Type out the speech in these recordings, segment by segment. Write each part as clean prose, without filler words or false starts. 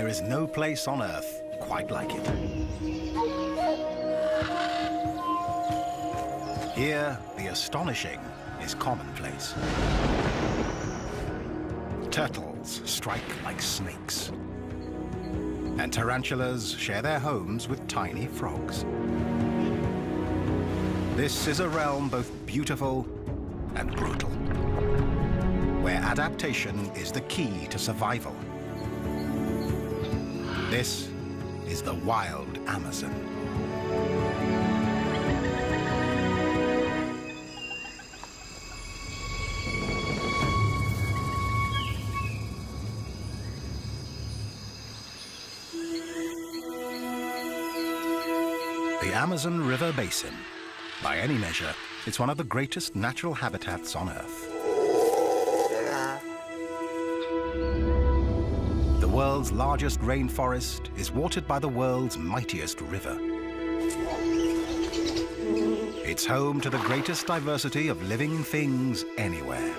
There is no place on Earth quite like it. Here, the astonishing is commonplace. Turtles strike like snakes. And tarantulas share their homes with tiny frogs. This is a realm both beautiful and brutal, where adaptation is the key to survival. This is the wild Amazon. The Amazon River Basin. By any measure, it's one of the greatest natural habitats on Earth. The world's largest rainforest is watered by the world's mightiest river. It's home to the greatest diversity of living things anywhere.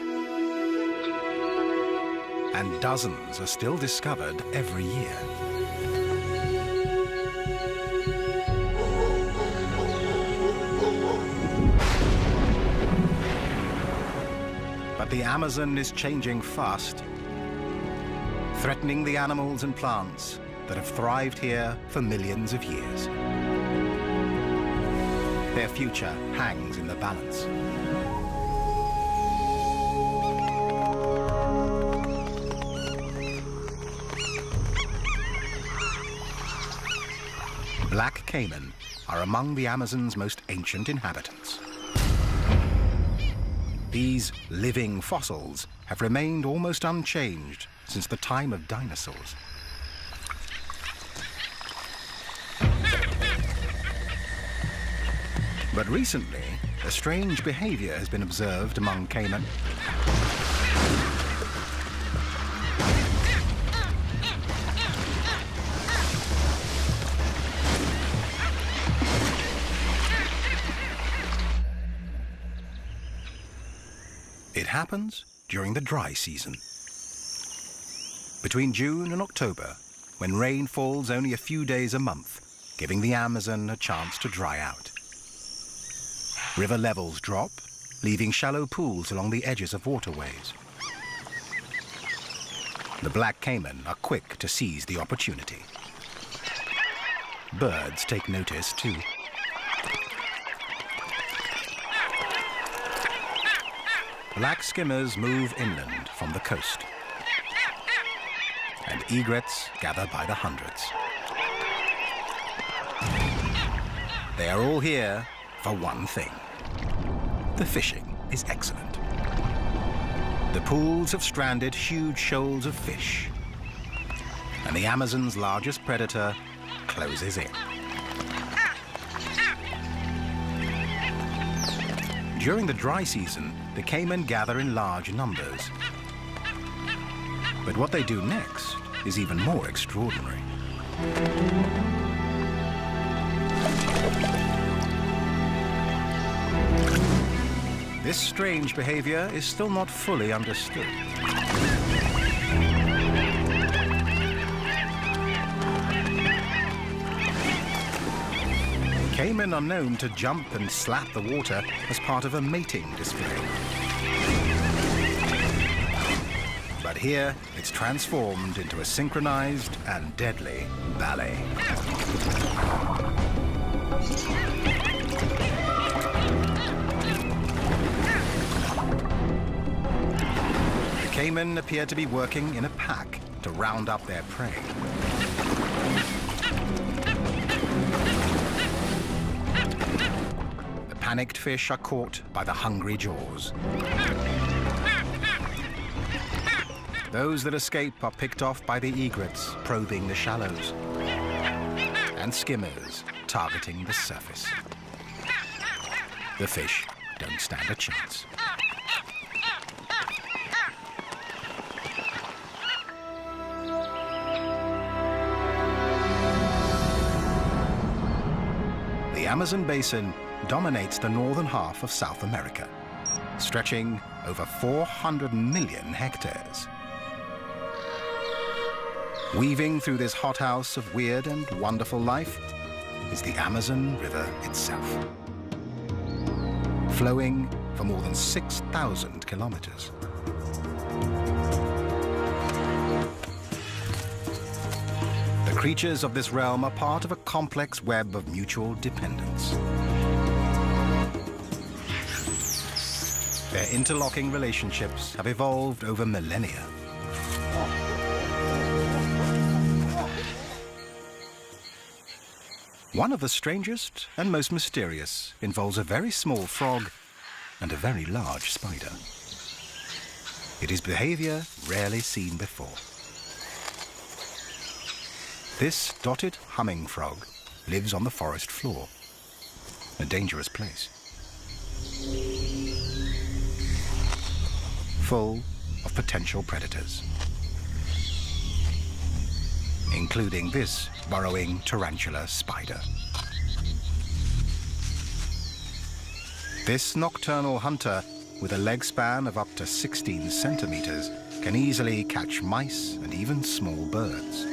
And dozens are still discovered every year. But the Amazon is changing fast, threatening the animals and plants that have thrived here for millions of years. Their future hangs in the balance. Black caiman are among the Amazon's most ancient inhabitants. These living fossils have remained almost unchanged since the time of dinosaurs. But recently, a strange behavior has been observed among caiman. It happens during the dry season. Between June and October, when rain falls only a few days a month, giving the Amazon a chance to dry out. River levels drop, leaving shallow pools along the edges of waterways. The black caiman are quick to seize the opportunity. Birds take notice too. Black skimmers move inland from the coast, and egrets gather by the hundreds. They are all here for one thing. The fishing is excellent. The pools have stranded huge shoals of fish, and the Amazon's largest predator closes in. During the dry season, the caiman gather in large numbers. But what they do next is even more extraordinary. This strange behavior is still not fully understood. Caiman are known to jump and slap the water as part of a mating display. But here, it's transformed into a synchronized and deadly ballet. The caiman appear to be working in a pack to round up their prey. Panicked fish are caught by the hungry jaws. Those that escape are picked off by the egrets probing the shallows, and skimmers targeting the surface. The fish don't stand a chance. The Amazon basin dominates the northern half of South America, stretching over 400 million hectares. Weaving through this hothouse of weird and wonderful life is the Amazon River itself, flowing for more than 6,000 kilometers. The creatures of this realm are part of a complex web of mutual dependence. Their interlocking relationships have evolved over millennia. One of the strangest and most mysterious involves a very small frog and a very large spider. It is behavior rarely seen before. This dotted humming frog lives on the forest floor, a dangerous place, full of potential predators, including this burrowing tarantula spider. This nocturnal hunter, with a leg span of up to 16 centimeters, can easily catch mice and even small birds.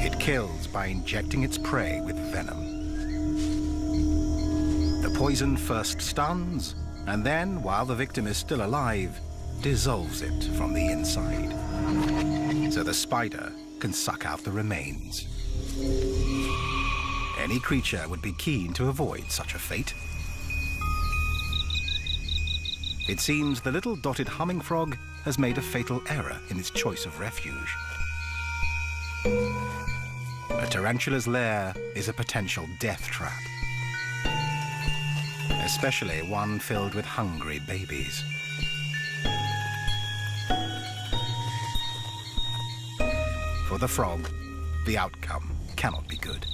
It kills by injecting its prey with venom. The poison first stuns, and then, while the victim is still alive, dissolves it from the inside, so the spider can suck out the remains. Any creature would be keen to avoid such a fate. It seems the little dotted humming frog has made a fatal error in its choice of refuge. A tarantula's lair is a potential death trap, especially one filled with hungry babies. For the frog, the outcome cannot be good.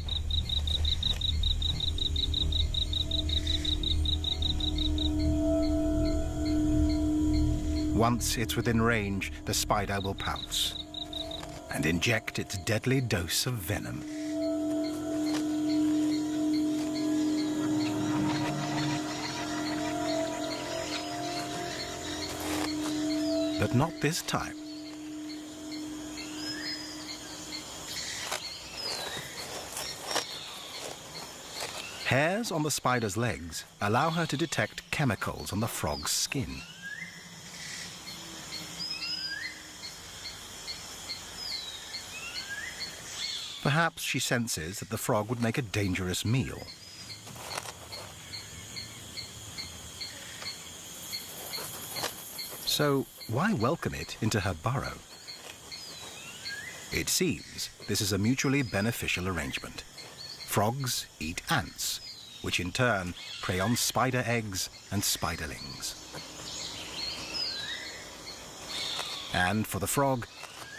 Once it's within range, the spider will pounce and inject its deadly dose of venom. But not this time. Hairs on the spider's legs allow her to detect chemicals on the frog's skin. Perhaps she senses that the frog would make a dangerous meal. So why welcome it into her burrow? It seems this is a mutually beneficial arrangement. Frogs eat ants, which in turn prey on spider eggs and spiderlings. And for the frog,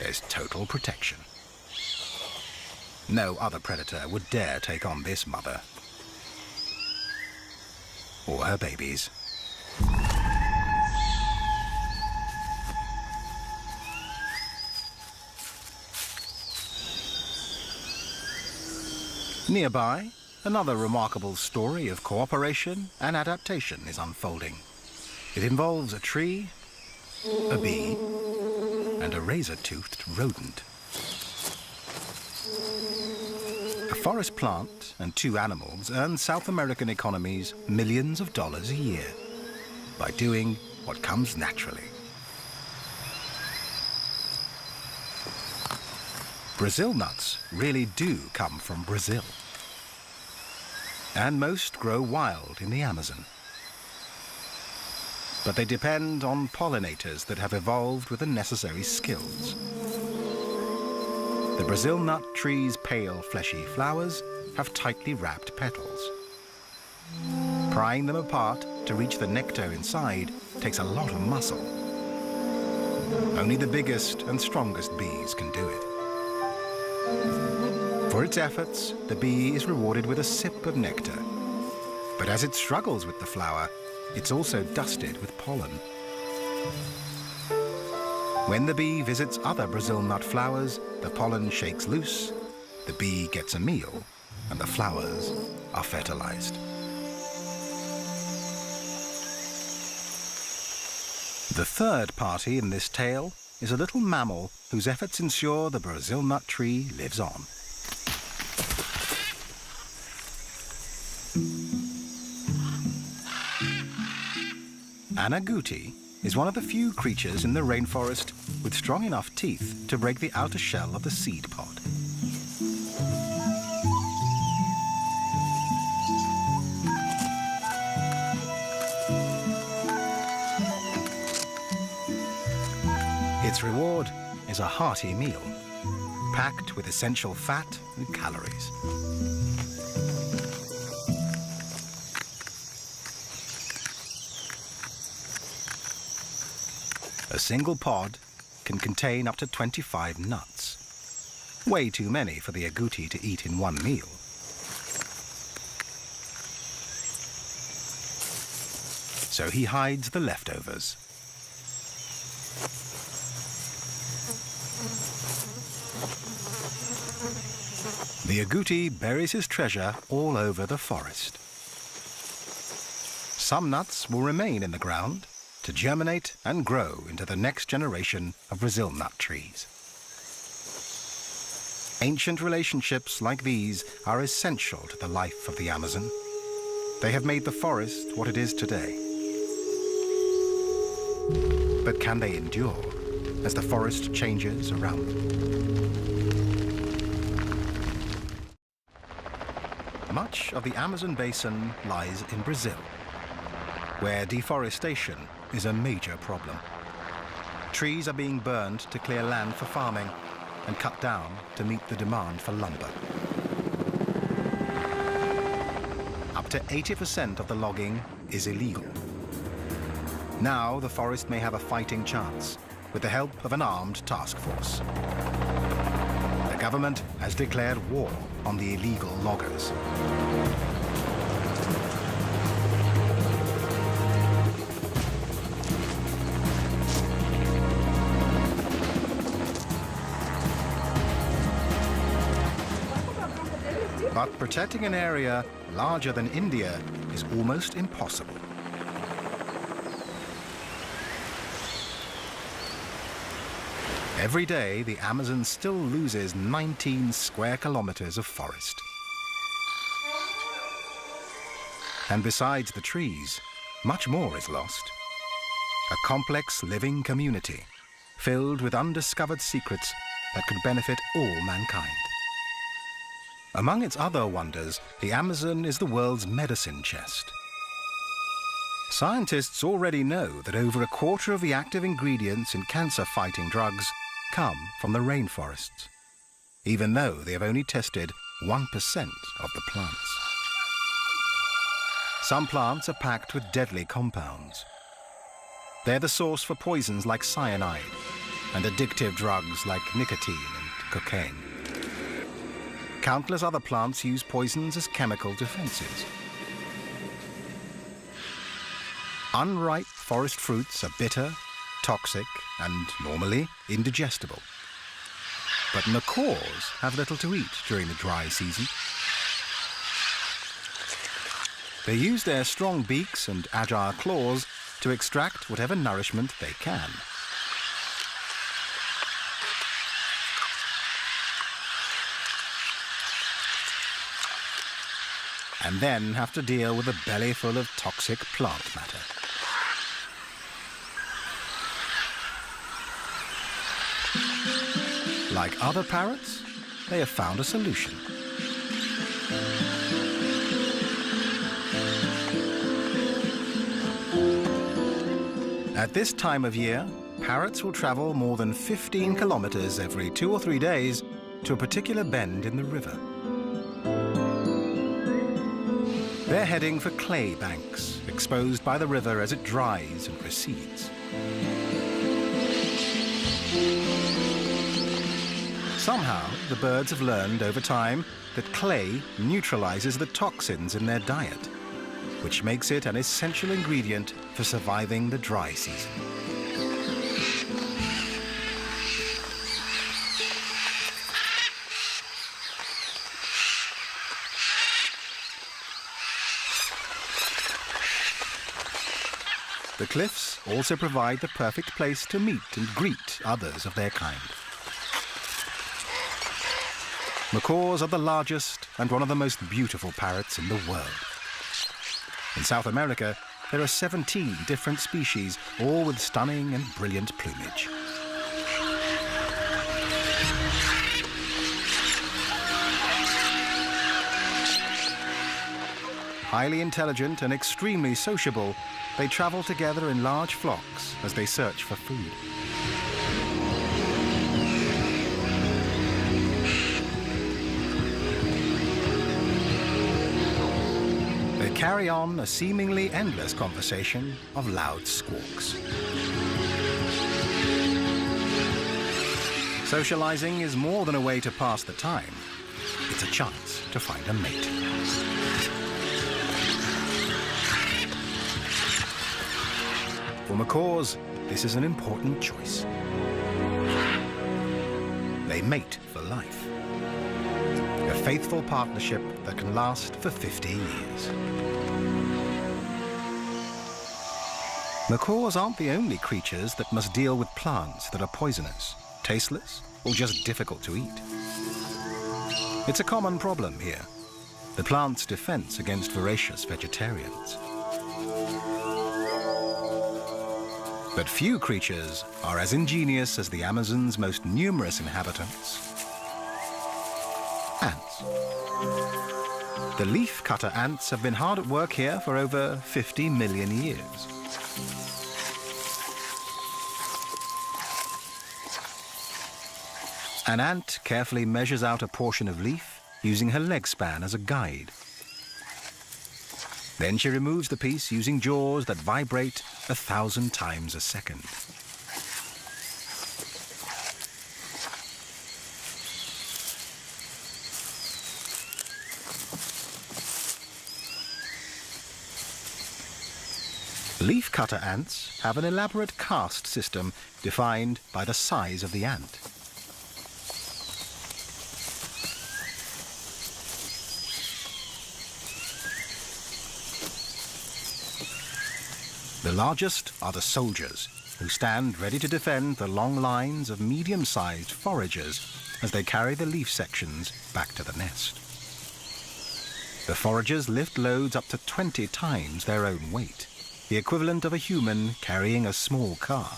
there's total protection. No other predator would dare take on this mother or her babies. Nearby, another remarkable story of cooperation and adaptation is unfolding. It involves a tree, a bee, and a razor-toothed rodent. A forest plant and two animals earn South American economies millions of dollars a year by doing what comes naturally. Brazil nuts really do come from Brazil, and most grow wild in the Amazon. But they depend on pollinators that have evolved with the necessary skills. The Brazil nut tree's pale, fleshy flowers have tightly wrapped petals. Prying them apart to reach the nectar inside takes a lot of muscle. Only the biggest and strongest bees can do it. For its efforts, the bee is rewarded with a sip of nectar. But as it struggles with the flower, it's also dusted with pollen. When the bee visits other Brazil nut flowers, the pollen shakes loose, the bee gets a meal, and the flowers are fertilized. The third party in this tale is a little mammal whose efforts ensure the Brazil nut tree lives on. An agouti is one of the few creatures in the rainforest with strong enough teeth to break the outer shell of the seed pod. Its reward is a hearty meal, packed with essential fat and calories. A single pod can contain up to 25 nuts, way too many for the agouti to eat in one meal. So he hides the leftovers. The agouti buries his treasure all over the forest. Some nuts will remain in the ground to germinate and grow into the next generation of Brazil nut trees. Ancient relationships like these are essential to the life of the Amazon. They have made the forest what it is today. But can they endure as the forest changes around them? Much of the Amazon basin lies in Brazil, where deforestation is a major problem. Trees are being burned to clear land for farming and cut down to meet the demand for lumber. Up to 80% of the logging is illegal. Now the forest may have a fighting chance with the help of an armed task force. The government has declared war on the illegal loggers. But protecting an area larger than India is almost impossible. Every day, the Amazon still loses 19 square kilometers of forest. And besides the trees, much more is lost. A complex living community filled with undiscovered secrets that could benefit all mankind. Among its other wonders, the Amazon is the world's medicine chest. Scientists already know that over a quarter of the active ingredients in cancer-fighting drugs come from the rainforests, even though they have only tested 1% of the plants. Some plants are packed with deadly compounds. They're the source for poisons like cyanide and addictive drugs like nicotine and cocaine. Countless other plants use poisons as chemical defenses. Unripe forest fruits are bitter, toxic, and normally indigestible. But macaws have little to eat during the dry season. They use their strong beaks and agile claws to extract whatever nourishment they can. And then have to deal with a belly full of toxic plant matter. Like other parrots, they have found a solution. At this time of year, parrots will travel more than 15 kilometers every 2 or 3 days to a particular bend in the river. They're heading for clay banks, exposed by the river as it dries and recedes. Somehow, the birds have learned over time that clay neutralizes the toxins in their diet, which makes it an essential ingredient for surviving the dry season. the cliffs also provide the perfect place to meet and greet others of their kind. Macaws are the largest and one of the most beautiful parrots in the world. In South America, there are 17 different species, all with stunning and brilliant plumage. Highly intelligent and extremely sociable, they travel together in large flocks as they search for food. They carry on a seemingly endless conversation of loud squawks. Socializing is more than a way to pass the time. It's a chance to find a mate. For macaws, this is an important choice. They mate for life. A faithful partnership that can last for 50 years. Macaws aren't the only creatures that must deal with plants that are poisonous, tasteless, or just difficult to eat. It's a common problem here, the plant's defense against voracious vegetarians. But few creatures are as ingenious as the Amazon's most numerous inhabitants, ants. The leaf-cutter ants have been hard at work here for over 50 million years. An ant carefully measures out a portion of leaf using her leg span as a guide. Then she removes the piece using jaws that vibrate 1,000 times a second. Leafcutter ants have an elaborate caste system defined by the size of the ant. The largest are the soldiers, who stand ready to defend the long lines of medium-sized foragers as they carry the leaf sections back to the nest. The foragers lift loads up to 20 times their own weight, the equivalent of a human carrying a small car.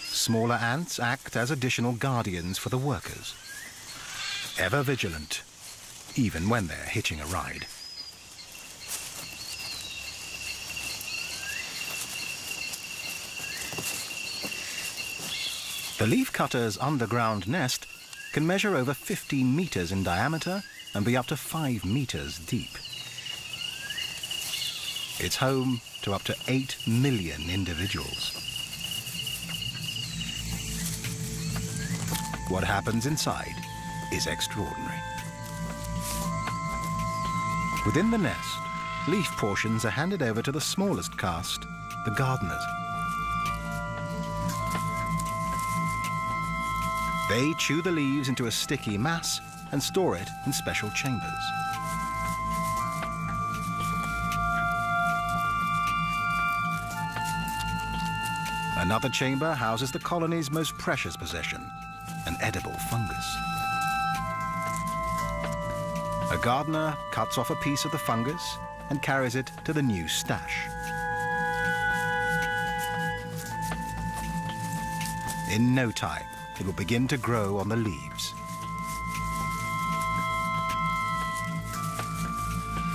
Smaller ants act as additional guardians for the workers, ever vigilant, even when they're hitching a ride. The leafcutter's underground nest can measure over 15 meters in diameter and be up to 5 meters deep. It's home to up to 8 million individuals. What happens inside is extraordinary. Within the nest, leaf portions are handed over to the smallest caste, the gardeners. They chew the leaves into a sticky mass and store it in special chambers. Another chamber houses the colony's most precious possession, an edible fungus. A gardener cuts off a piece of the fungus and carries it to the new stash. In no time, it will begin to grow on the leaves.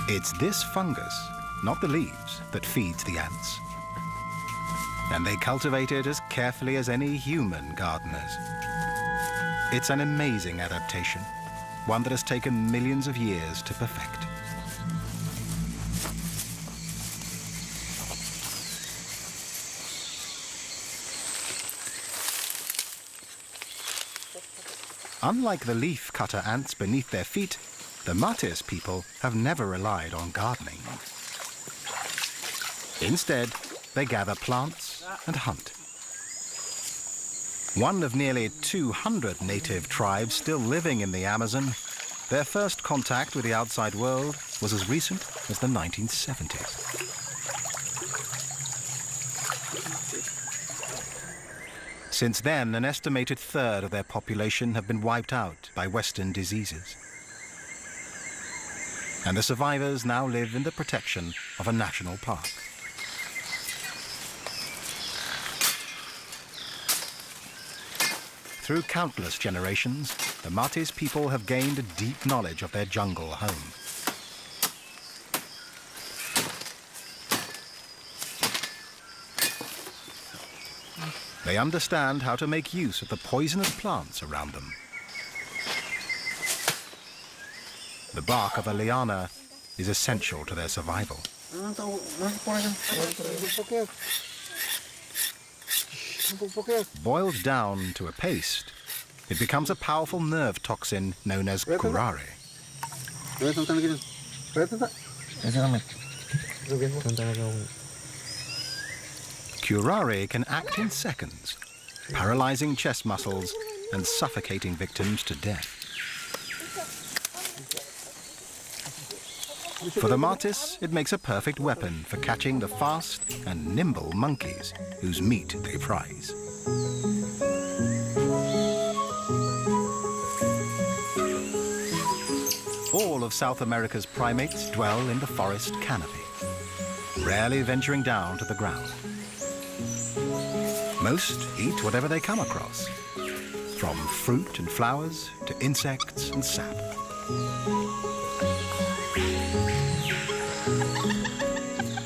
It's this fungus, not the leaves, that feeds the ants. And they cultivate it as carefully as any human gardeners. It's an amazing adaptation, one that has taken millions of years to perfect. Unlike the leaf-cutter ants beneath their feet, the Matis people have never relied on gardening. Instead, they gather plants and hunt. One of nearly 200 native tribes still living in the Amazon, their first contact with the outside world was as recent as the 1970s. Since then, an estimated third of their population have been wiped out by Western diseases. And the survivors now live in the protection of a national park. Through countless generations, the Matis people have gained a deep knowledge of their jungle home. They understand how to make use of the poisonous plants around them. The bark of a liana is essential to their survival. Boiled down to a paste, it becomes a powerful nerve toxin known as curare. Curare can act in seconds, paralyzing chest muscles and suffocating victims to death. For the Matis, it makes a perfect weapon for catching the fast and nimble monkeys whose meat they prize. All of South America's primates dwell in the forest canopy, rarely venturing down to the ground. Most eat whatever they come across, from fruit and flowers to insects and sap.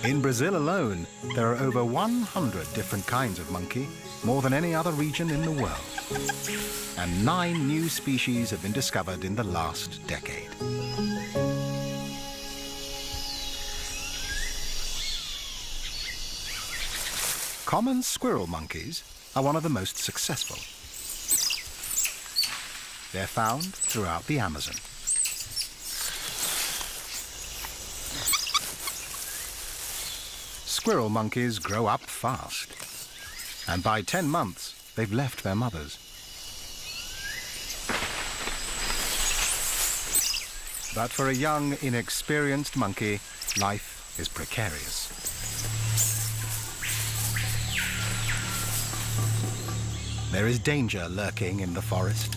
In Brazil alone, there are over 100 different kinds of monkey, more than any other region in the world. And 9 new species have been discovered in the last decade. Common squirrel monkeys are one of the most successful. They're found throughout the Amazon. Squirrel monkeys grow up fast, and by 10 months, they've left their mothers. But for a young, inexperienced monkey, life is precarious. There is danger lurking in the forest.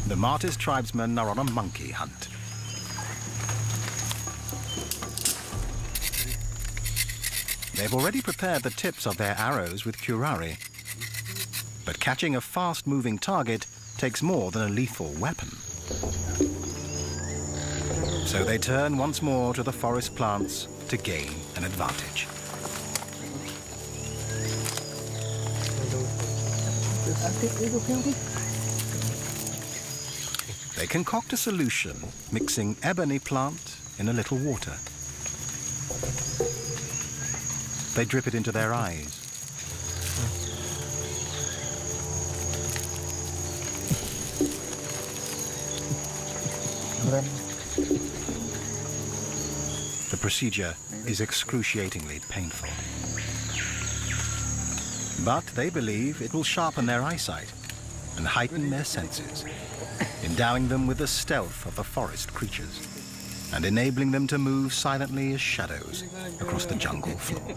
The Matis tribesmen are on a monkey hunt. They've already prepared the tips of their arrows with curare. But catching a fast-moving target takes more than a lethal weapon. So they turn once more to the forest plants to gain an advantage. They concoct a solution, mixing ebony plant in a little water. They drip it into their eyes. The procedure is excruciatingly painful. But they believe it will sharpen their eyesight and heighten their senses, endowing them with the stealth of the forest creatures and enabling them to move silently as shadows across the jungle floor.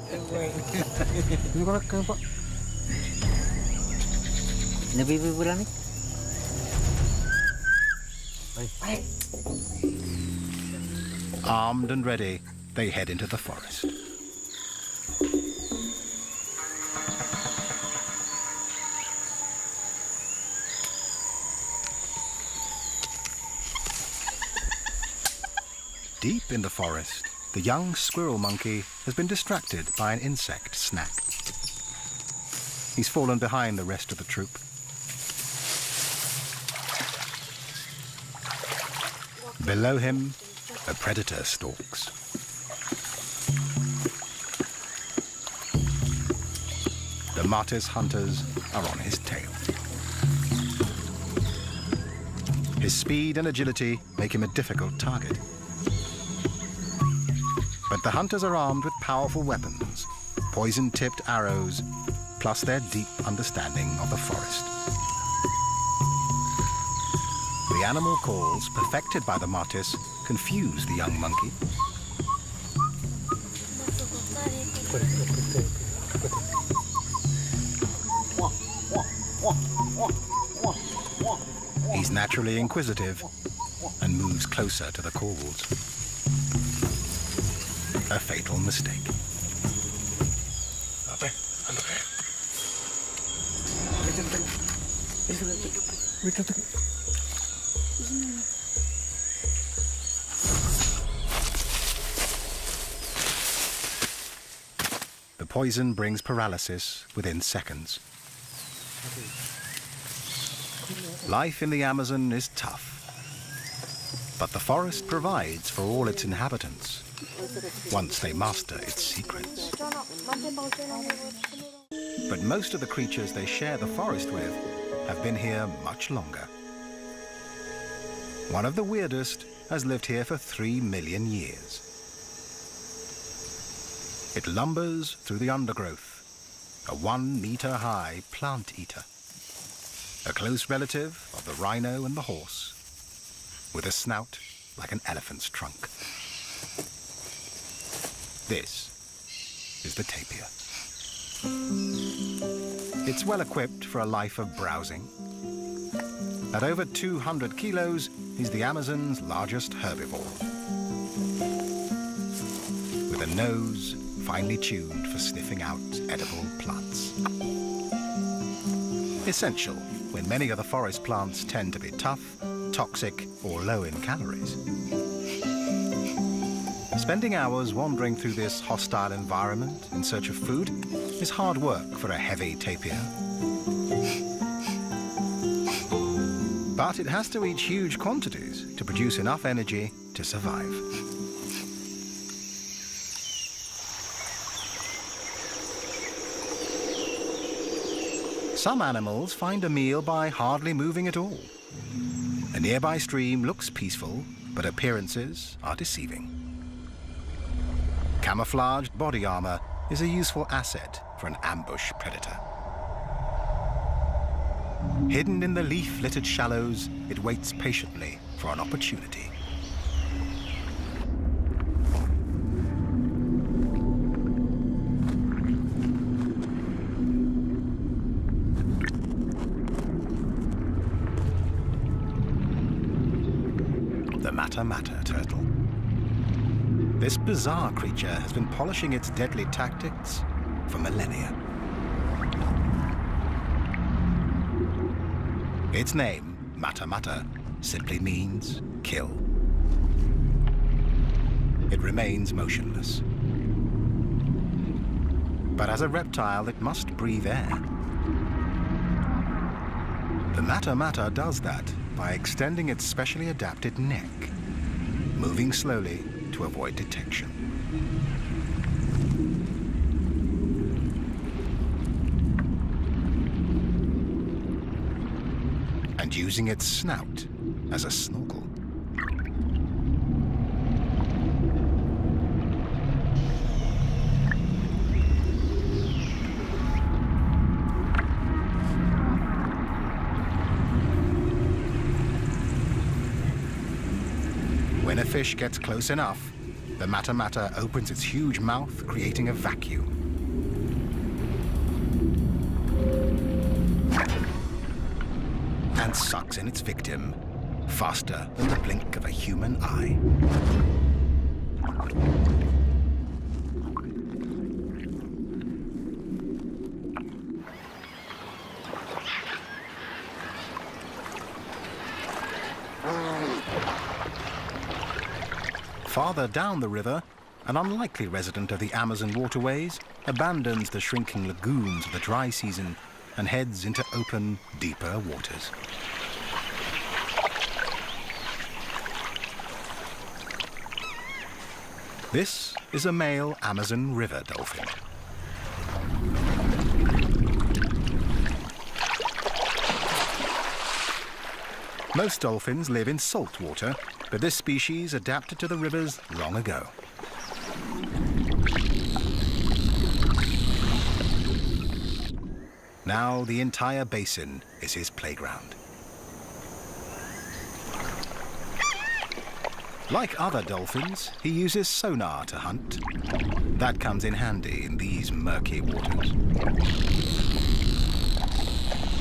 Armed and ready, they head into the forest. Deep in the forest, the young squirrel monkey has been distracted by an insect snack. He's fallen behind the rest of the troop. Below him, a predator stalks. The Matis hunters are on his tail. His speed and agility make him a difficult target. But the hunters are armed with powerful weapons, poison-tipped arrows, plus their deep understanding of the forest. The The animal calls, perfected by the martis, confuse the young monkey. He's naturally inquisitive and moves closer to the calls. A fatal mistake. The poison brings paralysis within seconds. Life in the Amazon is tough, but the forest provides for all its inhabitants once they master its secrets. But most of the creatures they share the forest with have been here much longer. One of the weirdest has lived here for 3 million years. It lumbers through the undergrowth, a 1-meter-high plant eater, a close relative of the rhino and the horse, with a snout like an elephant's trunk. This is the tapir. It's well equipped for a life of browsing. At over 200 kilos, he's the Amazon's largest herbivore, with a nose finely tuned for sniffing out edible plants. Essential when many of the forest plants tend to be tough, toxic, or low in calories. Spending hours wandering through this hostile environment in search of food is hard work for a heavy tapir. But it has to eat huge quantities to produce enough energy to survive. Some animals find a meal by hardly moving at all. A nearby stream looks peaceful, but appearances are deceiving. Camouflaged body armor is a useful asset for an ambush predator. Hidden in the leaf-littered shallows, it waits patiently for an opportunity. The mata-mata turtle. This bizarre creature has been polishing its deadly tactics for millennia. Its name, mata-mata, simply means kill. It remains motionless. But as a reptile, it must breathe air. The mata-mata does that by extending its specially adapted neck, moving slowly to avoid detection. And using its snout as a snorkel. When a fish gets close enough, the mata-mata opens its huge mouth, creating a vacuum. And sucks in its victim faster than the blink of a human eye. Farther down the river, an unlikely resident of the Amazon waterways abandons the shrinking lagoons of the dry season and heads into open, deeper waters. This is a male Amazon river dolphin. Most dolphins live in salt water, but this species adapted to the rivers long ago. Now the entire basin is his playground. Like other dolphins, he uses sonar to hunt. That comes in handy in these murky waters.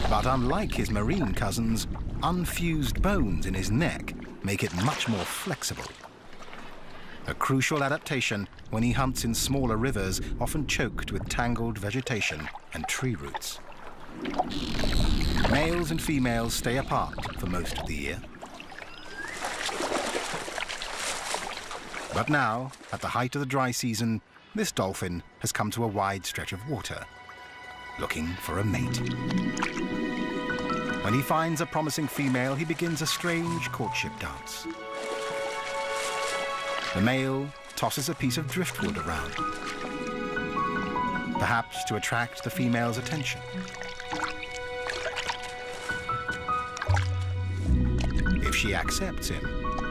But unlike his marine cousins, unfused bones in his neck make it much more flexible. A crucial adaptation when he hunts in smaller rivers, often choked with tangled vegetation and tree roots. Males and females stay apart for most of the year. But now, at the height of the dry season, this dolphin has come to a wide stretch of water, looking for a mate. When he finds a promising female, he begins a strange courtship dance. The male tosses a piece of driftwood around, perhaps to attract the female's attention. If she accepts him,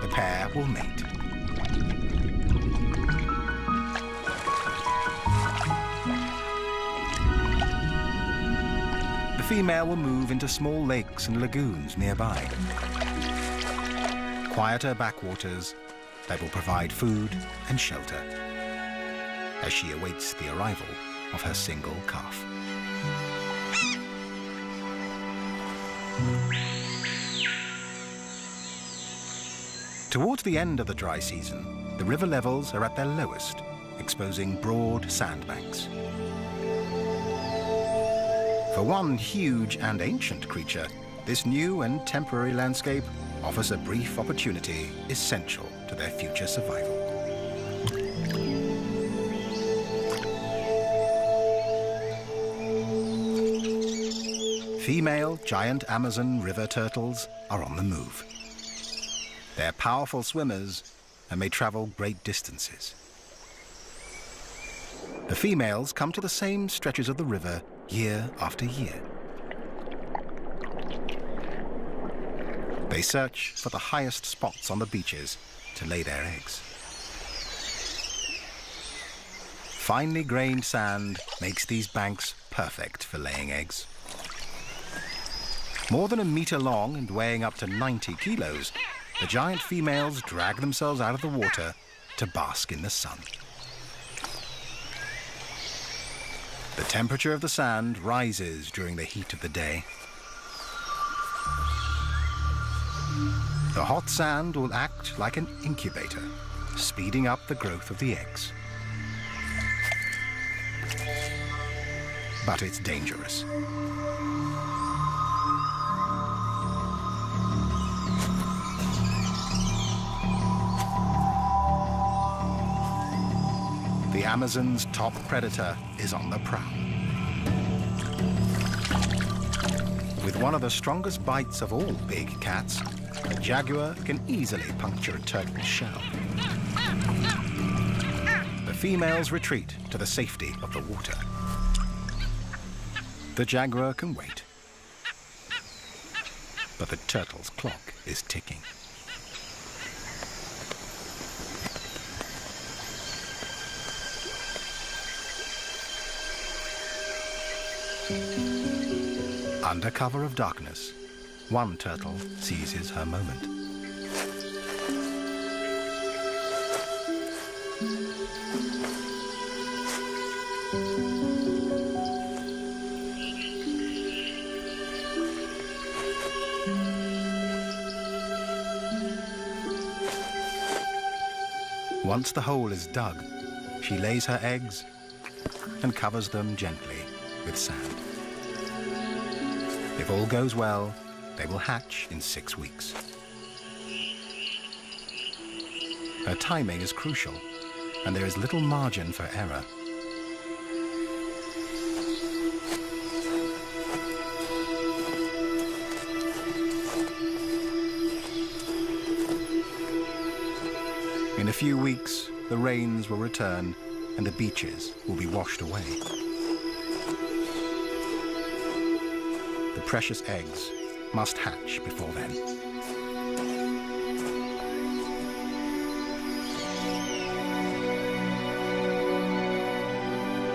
the pair will mate. The female will move into small lakes and lagoons nearby. Quieter backwaters that will provide food and shelter as she awaits the arrival of her single calf. Towards the end of the dry season, the river levels are at their lowest, exposing broad sandbanks. For one huge and ancient creature, this new and temporary landscape offers a brief opportunity essential to their future survival. Female giant Amazon river turtles are on the move. They're powerful swimmers and may travel great distances. The females come to the same stretches of the river year after year. They search for the highest spots on the beaches to lay their eggs. Finely grained sand makes these banks perfect for laying eggs. More than a meter long and weighing up to 90 kilos, the giant females drag themselves out of the water to bask in the sun. The temperature of the sand rises during the heat of the day. The hot sand will act like an incubator, speeding up the growth of the eggs. But it's dangerous. The Amazon's top predator is on the prowl. With one of the strongest bites of all big cats, a jaguar can easily puncture a turtle's shell. The females retreat to the safety of the water. The jaguar can wait, but the turtle's clock is ticking. Under cover of darkness, one turtle seizes her moment. Once the hole is dug, she lays her eggs and covers them gently with sand. If all goes well, they will hatch in 6 weeks. Her timing is crucial, and there is little margin for error. In a few weeks, the rains will return and the beaches will be washed away. The precious eggs must hatch before then.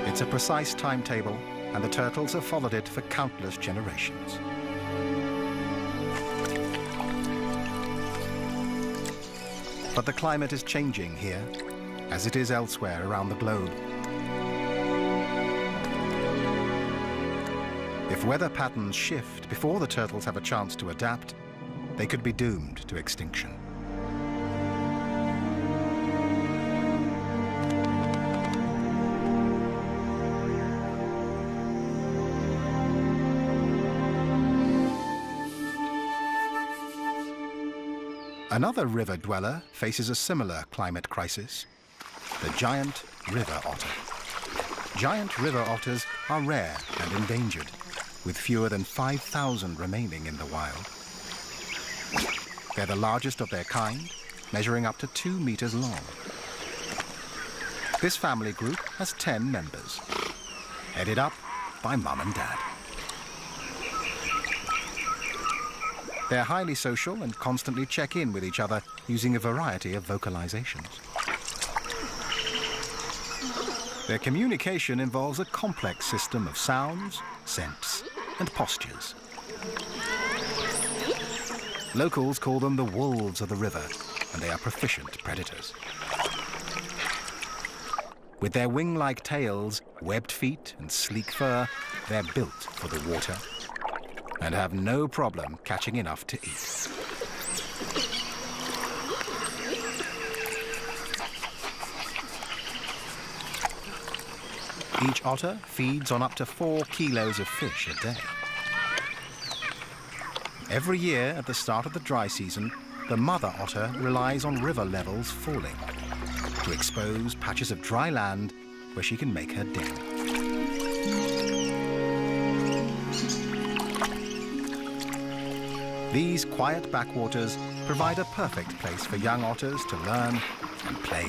It's a precise timetable, and the turtles have followed it for countless generations. But the climate is changing here, as it is elsewhere around the globe. If weather patterns shift before the turtles have a chance to adapt, they could be doomed to extinction. Another river dweller faces a similar climate crisis, the giant river otter. Giant river otters are rare and endangered, with fewer than 5,000 remaining in the wild. They're the largest of their kind, measuring up to 2 meters long. This family group has 10 members, headed up by Mum and Dad. They're highly social and constantly check in with each other using a variety of vocalizations. Their communication involves a complex system of sounds, scents, and postures. Locals call them the wolves of the river, and they are proficient predators. With their wing-like tails, webbed feet, and sleek fur, they're built for the water and have no problem catching enough to eat. Each otter feeds on up to 4 kilos of fish a day. Every year at the start of the dry season, the mother otter relies on river levels falling to expose patches of dry land where she can make her den. These quiet backwaters provide a perfect place for young otters to learn and play.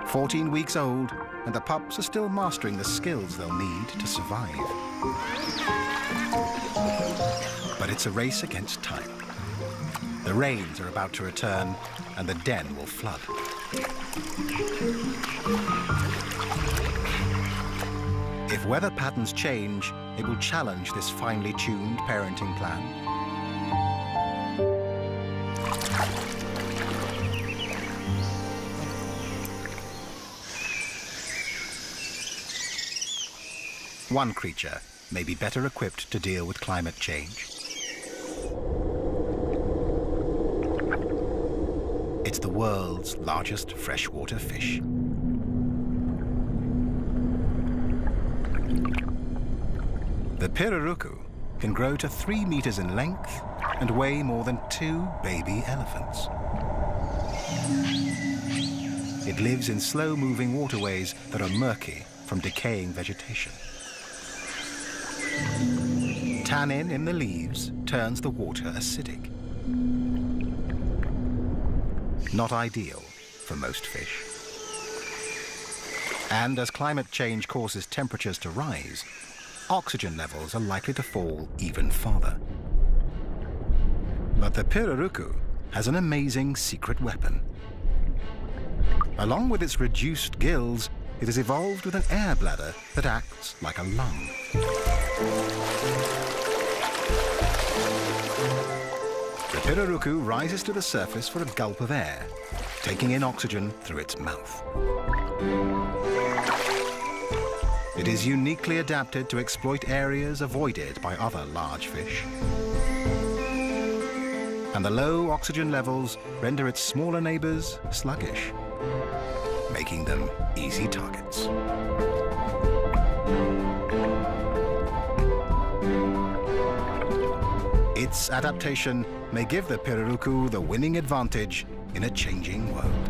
14 weeks old, and the pups are still mastering the skills they'll need to survive. But it's a race against time. The rains are about to return, and the den will flood. If weather patterns change, it will challenge this finely tuned parenting plan. One creature may be better equipped to deal with climate change. It's the world's largest freshwater fish. The pirarucu can grow to 3 meters in length and weigh more than 2 baby elephants. It lives in slow-moving waterways that are murky from decaying vegetation. Tannin in the leaves turns the water acidic. Not ideal for most fish. And as climate change causes temperatures to rise, oxygen levels are likely to fall even farther. But the pirarucu has an amazing secret weapon. Along with its reduced gills, it has evolved with an air bladder that acts like a lung. The pirarucu rises to the surface for a gulp of air, taking in oxygen through its mouth. It is uniquely adapted to exploit areas avoided by other large fish. And the low oxygen levels render its smaller neighbors sluggish, making them easy targets. Its adaptation may give the pirarucu the winning advantage in a changing world.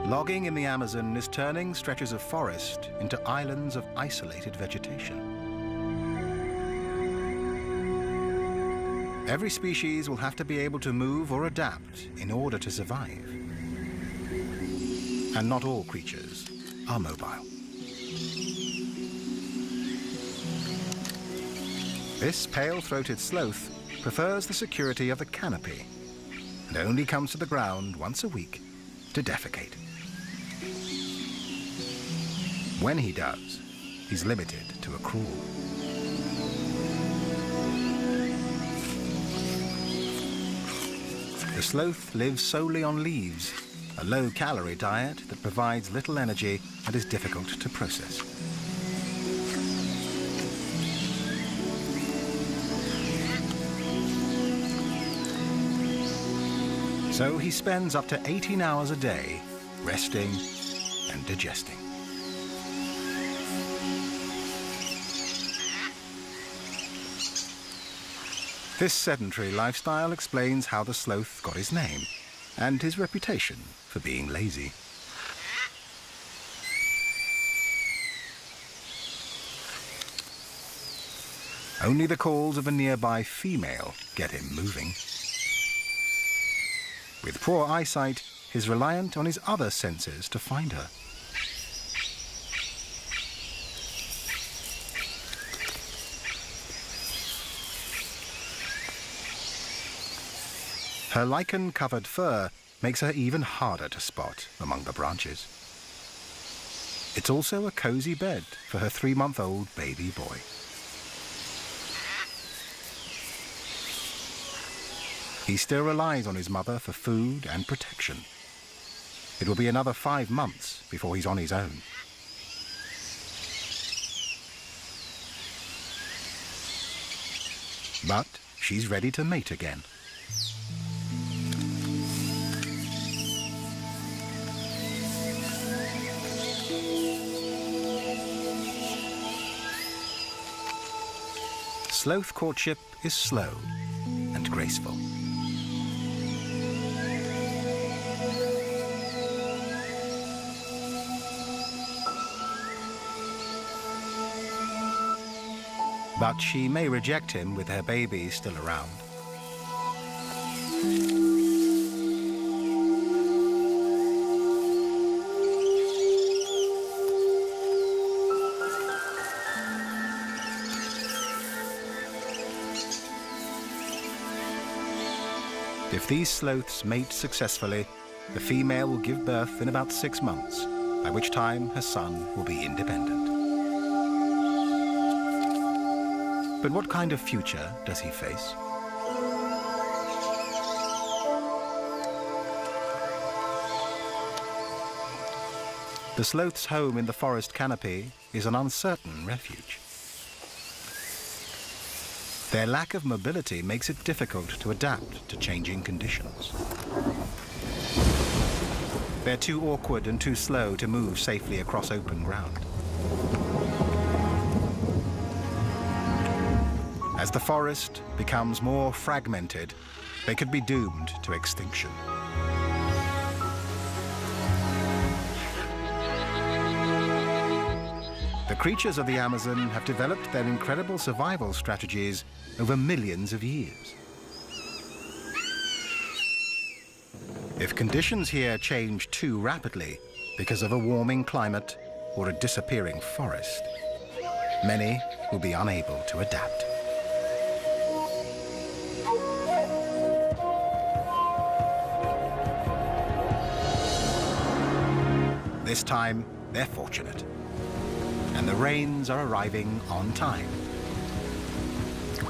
Logging in the Amazon is turning stretches of forest into islands of isolated vegetation. Every species will have to be able to move or adapt in order to survive. And not all creatures are mobile. This pale-throated sloth prefers the security of the canopy and only comes to the ground once a week to defecate. When he does, he's limited to a crawl. The sloth lives solely on leaves, a low-calorie diet that provides little energy and is difficult to process. So he spends up to 18 hours a day resting and digesting. This sedentary lifestyle explains how the sloth got his name and his reputation for being lazy. Only the calls of a nearby female get him moving. With poor eyesight, he's reliant on his other senses to find her. Her lichen-covered fur makes her even harder to spot among the branches. It's also a cozy bed for her 3-month-old baby boy. He still relies on his mother for food and protection. It will be another 5 months before he's on his own. But she's ready to mate again. Sloth courtship is slow and graceful. But she may reject him with her baby still around. If these sloths mate successfully, the female will give birth in about 6 months, by which time her son will be independent. But what kind of future does he face? The sloth's home in the forest canopy is an uncertain refuge. Their lack of mobility makes it difficult to adapt to changing conditions. They're too awkward and too slow to move safely across open ground. As the forest becomes more fragmented, they could be doomed to extinction. The creatures of the Amazon have developed their incredible survival strategies over millions of years. If conditions here change too rapidly because of a warming climate or a disappearing forest, many will be unable to adapt. This time, they're fortunate, and the rains are arriving on time.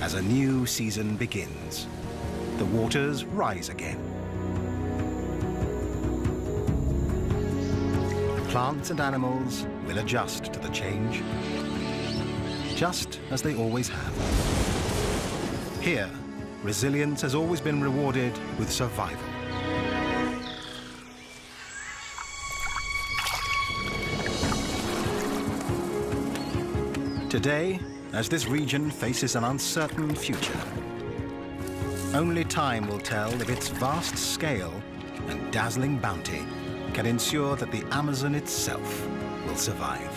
As a new season begins, the waters rise again. Plants and animals will adjust to the change, just as they always have. Here, resilience has always been rewarded with survival. Today, as this region faces an uncertain future, only time will tell if its vast scale and dazzling bounty can ensure that the Amazon itself will survive.